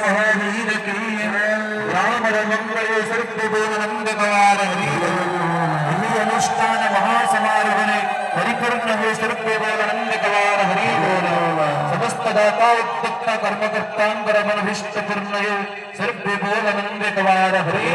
महावीर की राम मंगल सर्वोनंद कवार हरि अनुष्ठान महासमारोह परिपूर्ण हो सर्वोनंद कवार हरि समस्त दाता उत्तम कर्मकर्तांगर मनभिष्ट पूर्ण हो सर्वोनंद कवार हरि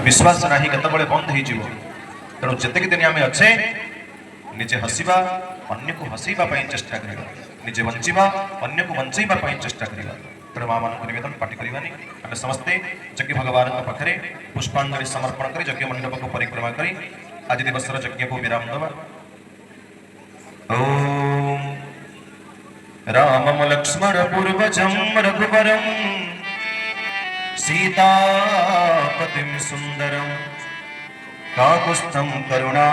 विश्वास नहीं केतबे बंद हो तेणु जितक दिन आम अच्छे निजे हसवा अन्य को हसैवा चेष्टा करवा निजे बंचा अन्य को बंचाइवा चेष्टा करवा तेणु माँ मान नवेदन पाठी करवानी आम समस्ते यज्ञ भगवान पाखे पुष्पांजलि समर्पण कर यज्ञ मंडप को परिक्रमा कर आज दिवस यज्ञ को विराम दवा। ओम रामम लक्ष्मण पूर्वजं रघुवरं सीतापतिं सुंदरं काकुत्स्थं करुणा